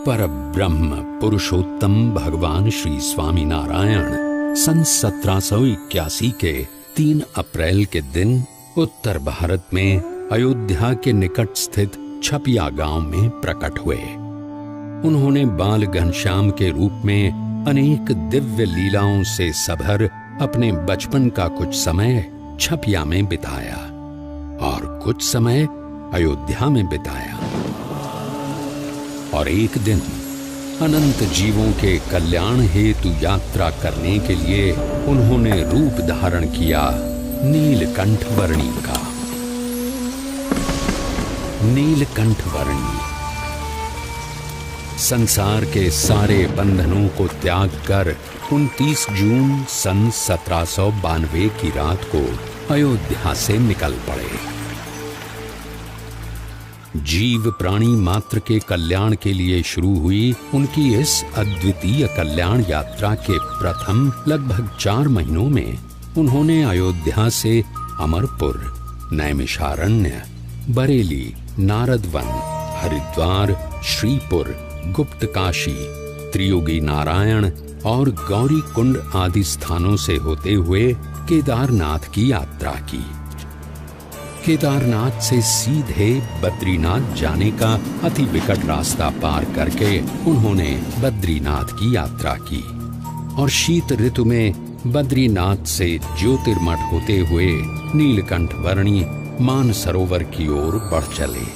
परब्रह्म पुरुषोत्तम भगवान श्री स्वामीनारायण सन 1781 के 3 अप्रैल के दिन उत्तर भारत में अयोध्या के निकट स्थित छपिया गांव में प्रकट हुए। उन्होंने बाल घनश्याम के रूप में अनेक दिव्य लीलाओं से सभर अपने बचपन का कुछ समय छपिया में बिताया और कुछ समय अयोध्या में बिताया। और एक दिन अनंत जीवों के कल्याण हेतु यात्रा करने के लिए उन्होंने रूप धारण किया नीलकंठ वर्णी का। नीलकंठ वर्णी संसार के सारे बंधनों को त्याग कर 29 जून सन 1792 की रात को अयोध्या से निकल पड़े। जीव प्राणी मात्र के कल्याण के लिए शुरू हुई उनकी इस अद्वितीय कल्याण यात्रा के प्रथम लगभग 4 महीनों में उन्होंने अयोध्या से अमरपुर, नैमिषारण्य, बरेली, नारदवन, हरिद्वार, श्रीपुर, गुप्तकाशी, त्रियोगी नारायण और गौरी कुंड आदि स्थानों से होते हुए केदारनाथ की यात्रा की। केदारनाथ से सीधे बद्रीनाथ जाने का अति विकट रास्ता पार करके उन्होंने बद्रीनाथ की यात्रा की और शीत ऋतु में बद्रीनाथ से ज्योतिर्मठ होते हुए नीलकंठ वर्णी मानसरोवर की ओर बढ़ चले।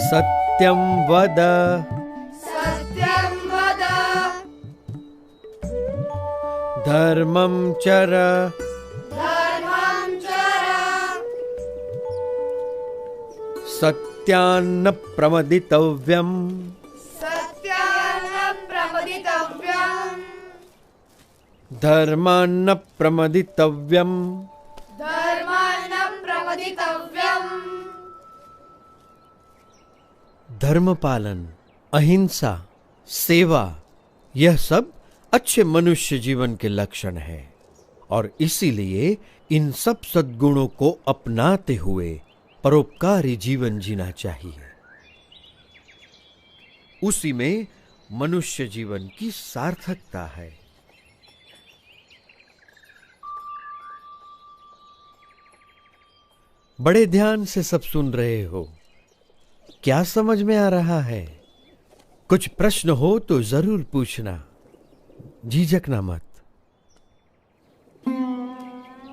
सत्यं वद धर्मं चर सत्यान्न प्रमदितव्यम् धर्मान्न प्रमदितव्यम् धर्म पालन, अहिंसा, सेवा, यह सब अच्छे मनुष्य जीवन के लक्षण हैं और इसीलिए इन सब सद्गुणों को अपनाते हुए परोपकारी जीवन जीना चाहिए। उसी में मनुष्य जीवन की सार्थकता है। बड़े ध्यान से सब सुन रहे हो। क्या समझ में आ रहा है? कुछ प्रश्न हो तो जरूर पूछना, झिझकना मत।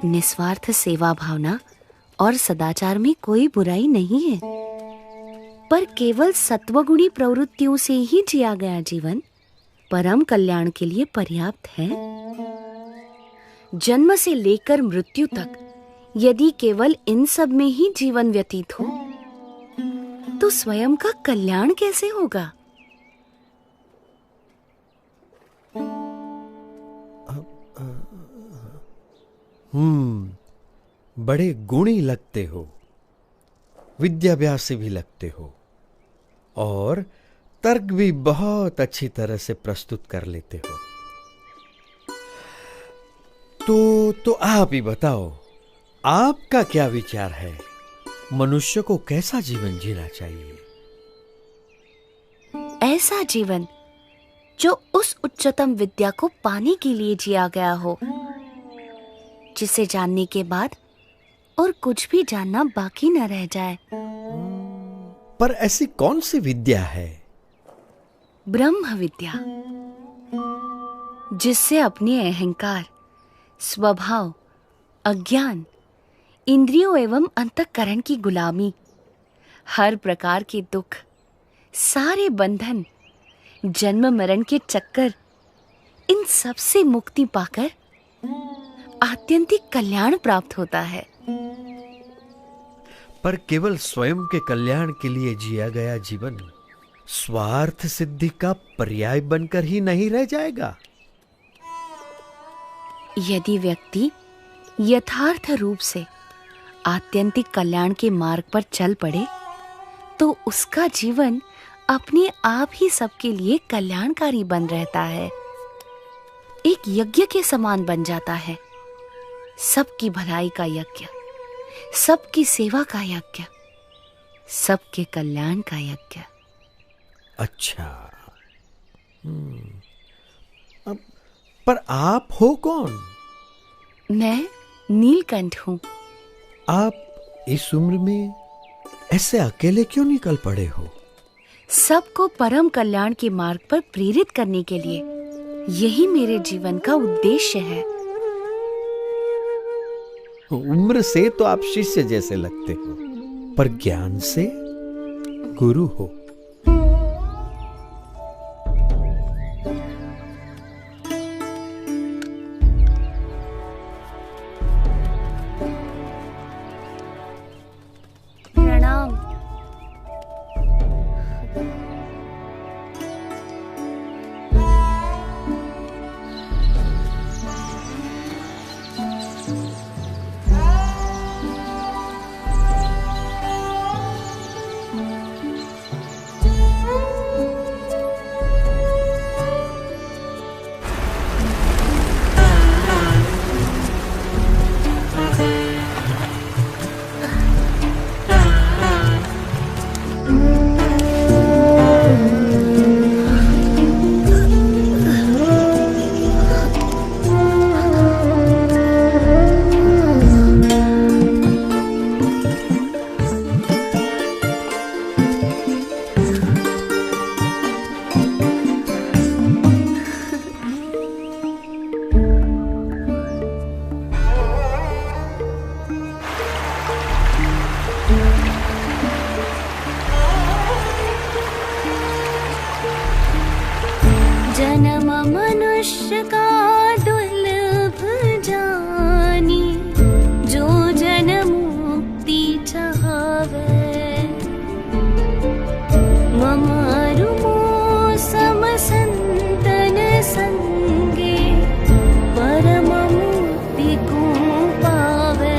निस्वार्थ सेवा भावना और सदाचार में कोई बुराई नहीं है, पर केवल सत्वगुणी प्रवृत्तियों से ही जिया गया जीवन परम कल्याण के लिए पर्याप्त है। जन्म से लेकर मृत्यु तक यदि केवल इन सब में ही जीवन व्यतीत हो तो स्वयं का कल्याण कैसे होगा? बड़े गुणी लगते हो, विद्याभ्यासी भी लगते हो और तर्क भी बहुत अच्छी तरह से प्रस्तुत कर लेते हो। तो आप ही बताओ, आपका क्या विचार है? मनुष्य को कैसा जीवन जीना चाहिए? ऐसा जीवन जो उस उच्चतम विद्या को पाने के लिए जिया गया हो, जिसे जानने के बाद और कुछ भी जानना बाकी न रह जाए। पर ऐसी कौन सी विद्या है? ब्रह्म विद्या, जिससे अपने अहंकार, स्वभाव, अज्ञान, इंद्रियों एवं अंतःकरण की गुलामी, हर प्रकार के दुख, सारे बंधन, जन्म मरण के चक्कर, इन सब से मुक्ति पाकर आत्यंतिक कल्याण प्राप्त होता है। पर केवल स्वयं के कल्याण के लिए जिया गया जीवन स्वार्थ सिद्धि का पर्याय बनकर ही नहीं रह जाएगा। यदि व्यक्ति यथार्थ रूप से आत्यंतिक कल्याण के मार्ग पर चल पड़े तो उसका जीवन अपने आप ही सबके लिए कल्याणकारी बन रहता है, एक यज्ञ के समान बन जाता है। सबकी भलाई का यज्ञ, सबकी सेवा का यज्ञ, सबके कल्याण का यज्ञ। अच्छा, अब पर आप हो कौन? मैं नीलकंठ हूं। आप इस उम्र में ऐसे अकेले क्यों निकल पड़े हो? सबको परम कल्याण के मार्ग पर प्रेरित करने के लिए यही मेरे जीवन का उद्देश्य है। उम्र से तो आप शिष्य जैसे लगते हो, पर ज्ञान से गुरु हो। प्रणाम। जन्म मनुष्य का दुर्लभ जानी, जो जन मुक्ति चाहवे। ममारु मौसम संतन संगे, परम मुक्ति को पावे।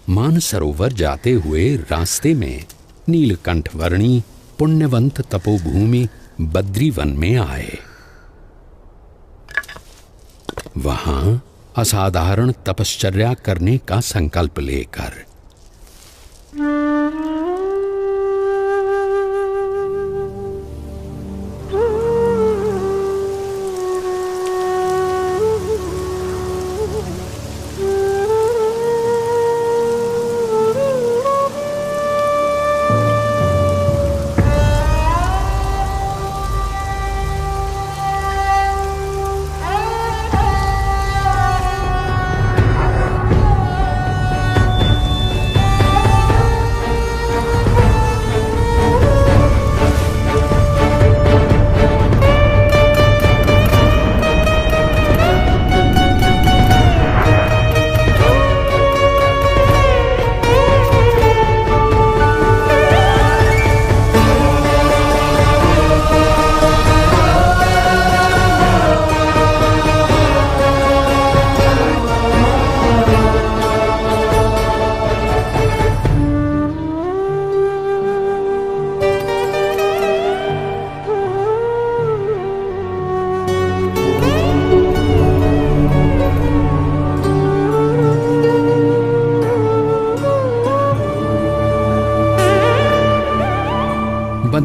मानसरोवर जाते हुए रास्ते में नीलकंठ वर्णी पुण्यवंत तपोभूमि बद्रीवन में आए। वहां असाधारण तपश्चर्या करने का संकल्प लेकर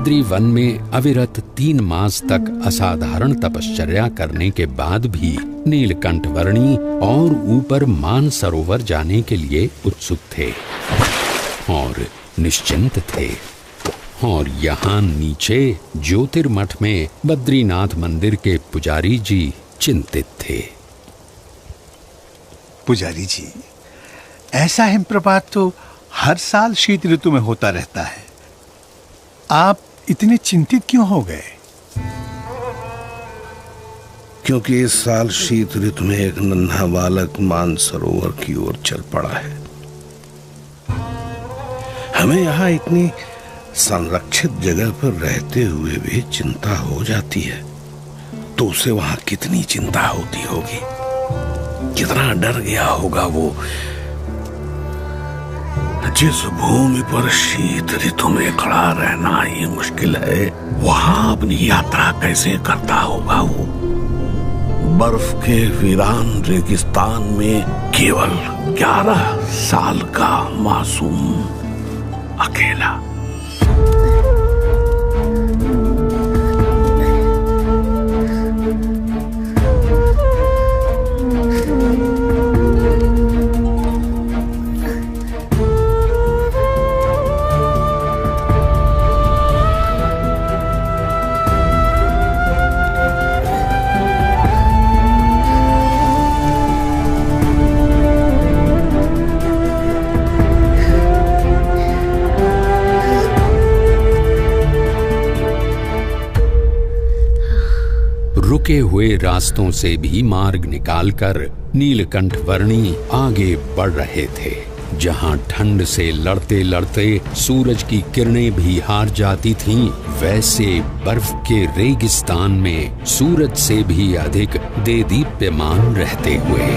बद्री वन में अविरत 3 मास तक असाधारण तपश्चर्या करने के बाद भी नीलकंठ वर्णी और ऊपर मानसरोवर जाने के लिए उत्सुक थे और निश्चिंत थे। और यहाँ नीचे ज्योतिर्मठ में बद्रीनाथ मंदिर के पुजारी जी चिंतित थे। पुजारी जी, ऐसा हिमप्रपात तो हर साल शीत ऋतु में होता रहता है, आप इतने चिंतित क्यों हो गए? क्योंकि इस साल शीत ऋतु में एक नन्हा बालक मानसरोवर की ओर चल पड़ा है। हमें यहाँ इतनी संरक्षित जगह पर रहते हुए भी चिंता हो जाती है, तो उसे वहां कितनी चिंता होती होगी, कितना डर गया होगा वो। जिस भूमि पर शीत ऋतु में खड़ा रहना ही मुश्किल है, वहां अपनी यात्रा कैसे करता होगा वो। बर्फ के वीरान रेगिस्तान में केवल 11 साल का मासूम अकेला। रुके हुए रास्तों से भी मार्ग निकालकर नीलकंठ वर्णी आगे बढ़ रहे थे। जहां ठंड से लड़ते लड़ते सूरज की किरणें भी हार जाती थीं, वैसे बर्फ के रेगिस्तान में सूरज से भी अधिक देदीप्यमान रहते हुए।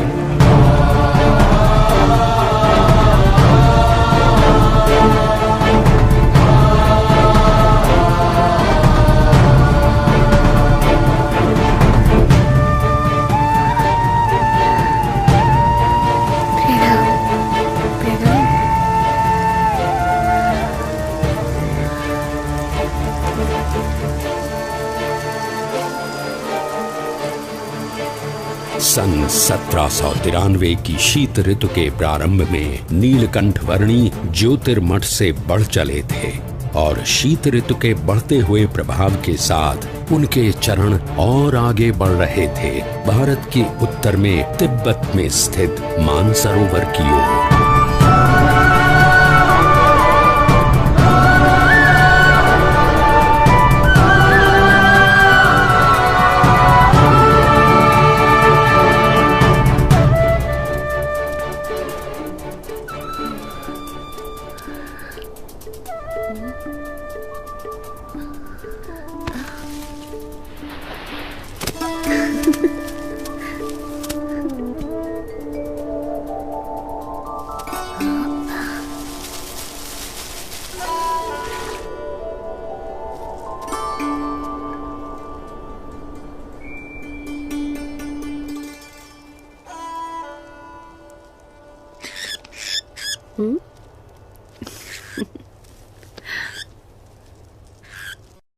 सन 1793 की शीत ऋतु के प्रारंभ में नीलकंठ वर्णी ज्योतिर्मठ से बढ़ चले थे और शीत ऋतु के बढ़ते हुए प्रभाव के साथ उनके चरण और आगे बढ़ रहे थे, भारत के उत्तर में तिब्बत में स्थित मानसरोवर की ओर।